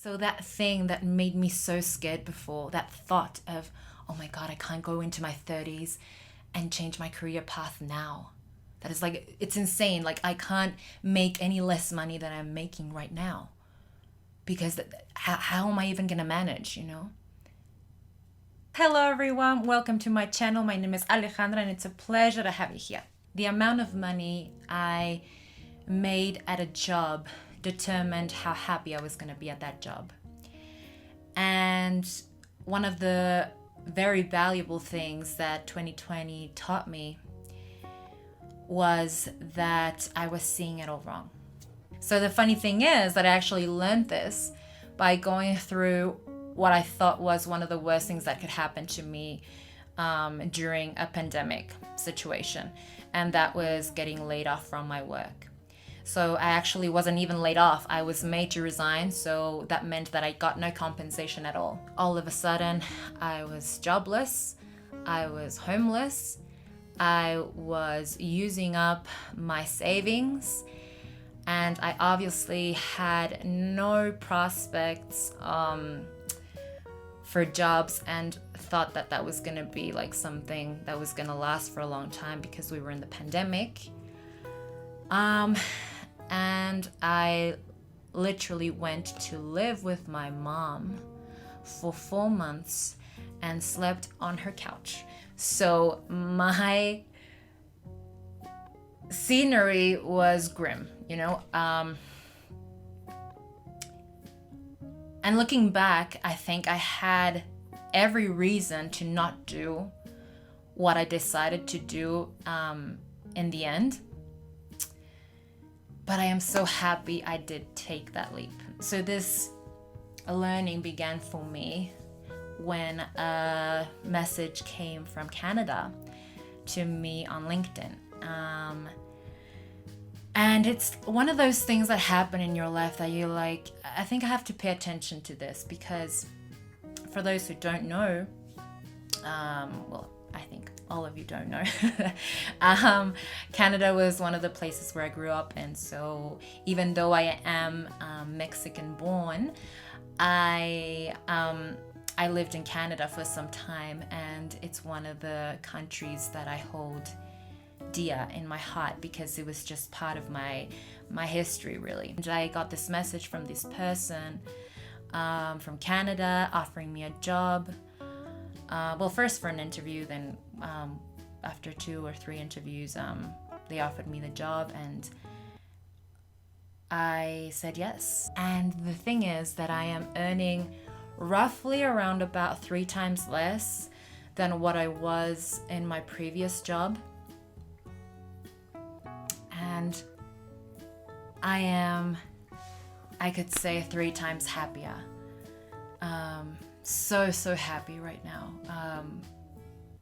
So that thing that made me so scared before, that thought of, oh my God, I can't go into my 30s and change my career path now. That is like, it's insane. Like, I can't make any less money than I'm making right now. Because how am I even going to manage, Hello everyone, welcome to my channel. My name is Alejandra and it's a pleasure to have you here. The amount of money I made at a job determined how happy I was going to be at that job. And one of the very valuable things that 2020 taught me was that I was seeing it all wrong. So the funny thing is that I actually learned this by going through what I thought was one of the worst things that could happen to me during a pandemic situation. And that was getting laid off from my work. So I actually wasn't even laid off. I was made to resign. So that meant that I got no compensation at all. All of a sudden, I was jobless. I was homeless. I was using up my savings. And I obviously had no prospects for jobs and thought that that was going to be like something that was going to last for a long time because we were in the pandemic. And I literally went to live with my mom for 4 months and slept on her couch. So my scenery was grim, And looking back, I think I had every reason to not do what I decided to do in the end. But I am so happy I did take that leap. So this learning began for me when a message came from Canada to me on LinkedIn. And it's one of those things that happen in your life that you're like, I think I have to pay attention to this, because for those who don't know, I think all of you don't know, Canada was one of the places where I grew up. And so even though I am Mexican born, I lived in Canada for some time, and it's one of the countries that I hold dear in my heart because it was just part of my history, really. And I got this message from this person from Canada offering me a job. First for an interview, then after 2 or 3 interviews, they offered me the job, and I said yes. And the thing is that I am earning roughly around about 3 times less than what I was in my previous job. And I could say 3 times happier. So happy right now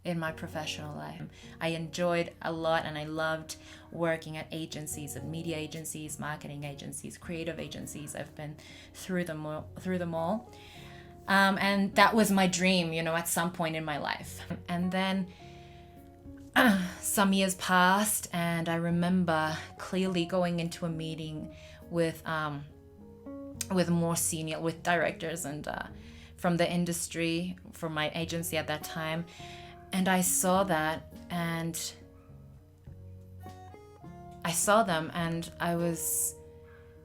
in my professional life. I enjoyed a lot, and I loved working at agencies, at media agencies, marketing agencies, creative agencies. I've been through them all. And that was my dream, at some point in my life. And then some years passed, and I remember clearly going into a meeting with directors and from the industry, from my agency at that time. And I saw that, and I saw them, and I was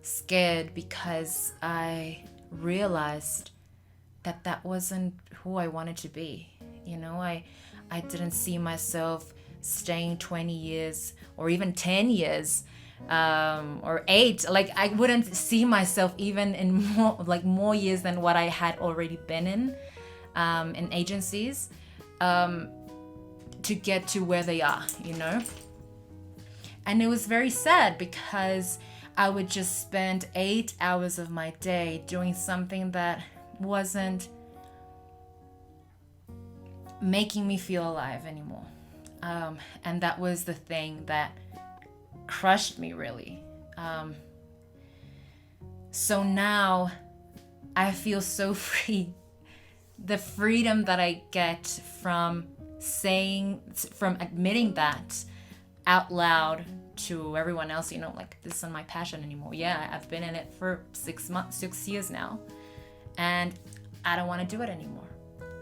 scared because I realized that wasn't who I wanted to be. I didn't see myself staying 20 years or even 10 years or 8. Like, I wouldn't see myself even in more years than what I had already been in agencies to get to where they are, And it was very sad because I would just spend 8 hours of my day doing something that wasn't making me feel alive anymore. And that was the thing that crushed me, really. So now I feel so free. The freedom that I get from admitting that out loud to everyone else, this isn't my passion anymore. Yeah, I've been in it for 6 years now. and I don't want to do it anymore.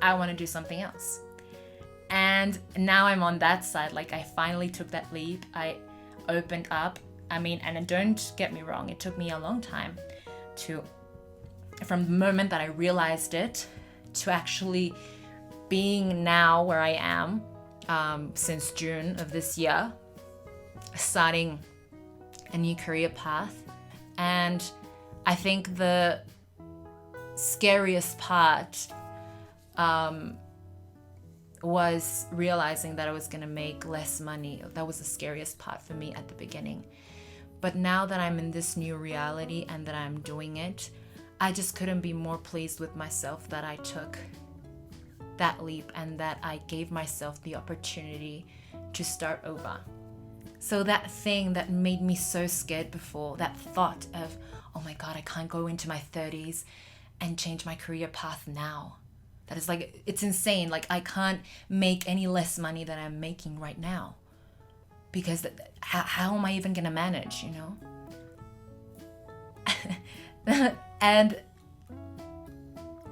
I want to do something else. And now I'm on that side. Like, I finally took that leap. I opened up. I mean, and don't get me wrong, it took me a long time from the moment that I realized it to actually being now where I am, since June of this year, starting a new career path. And I think the scariest part was realizing that I was gonna make less money. That was the scariest part for me at the beginning. But now that I'm in this new reality and that I'm doing it, I just couldn't be more pleased with myself that I took that leap and that I gave myself the opportunity to start over. So that thing that made me so scared before, that thought of, oh my God, I can't go into my 30s and change my career path now. That is like, it's insane. Like, I can't make any less money than I'm making right now. Because how am I even going to manage, you know? And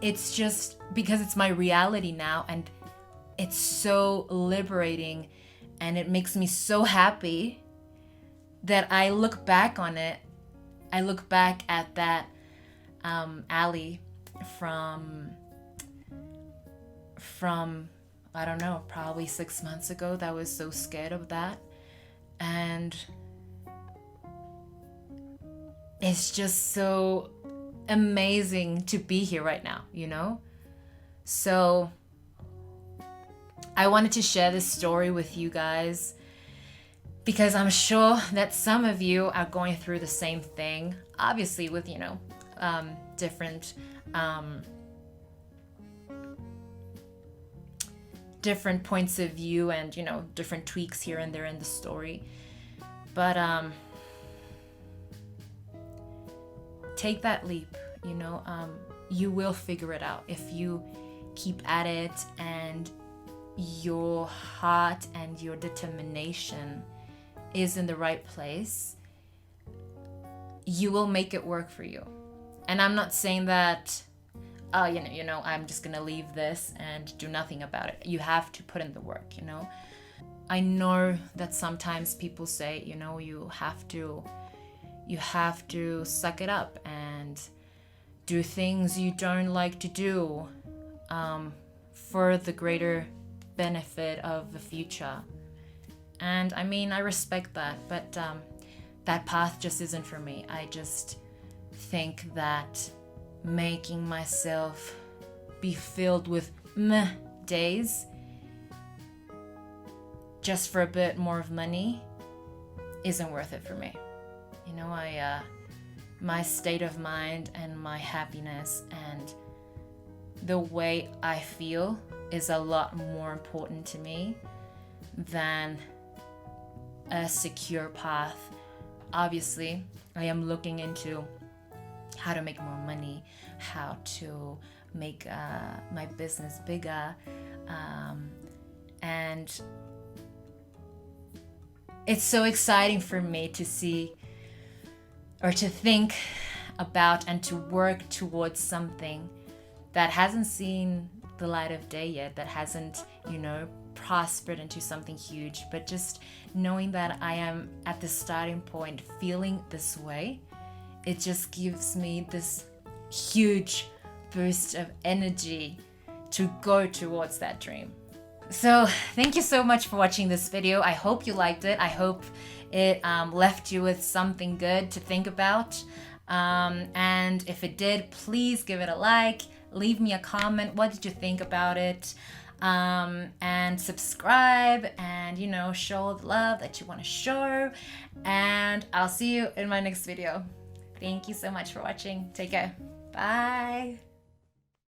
it's just because it's my reality now, and it's so liberating, and it makes me so happy that I look back on it. I look back at that alley from I don't know, probably 6 months ago, that was so scared of that. And it's just so amazing to be here right now, you know? So I wanted to share this story with you guys because I'm sure that some of you are going through the same thing, obviously with, you know, different points of view and, you know, different tweaks here and there in the story. But take that leap, you know. You will figure it out if you keep at it, and your heart and your determination is in the right place. You will make it work for you. And I'm not saying that you know, I'm just gonna leave this and do nothing about it. You have to put in the work, you know. I know that sometimes people say, you know, you have to suck it up and do things you don't like to do, for the greater benefit of the future. And I mean, I respect that, but that path just isn't for me. I just think that making myself be filled with meh days just for a bit more of money isn't worth it for me. You know, my state of mind and my happiness and the way I feel is a lot more important to me than a secure path. Obviously, I am looking into how to make more money, how to make my business bigger, and it's so exciting for me to see or to think about and to work towards something that hasn't seen the light of day yet, that hasn't, you know, prospered into something huge, but just knowing that I am at the starting point feeling this way, it just gives me this huge boost of energy to go towards that dream. So thank you so much for watching this video. I hope you liked it. I hope it left you with something good to think about. And if it did, please give it a like, leave me a comment. What did you think about it? And subscribe and, you know, show the love that you want to show. And I'll see you in my next video. Thank you so much for watching. Take care. Bye.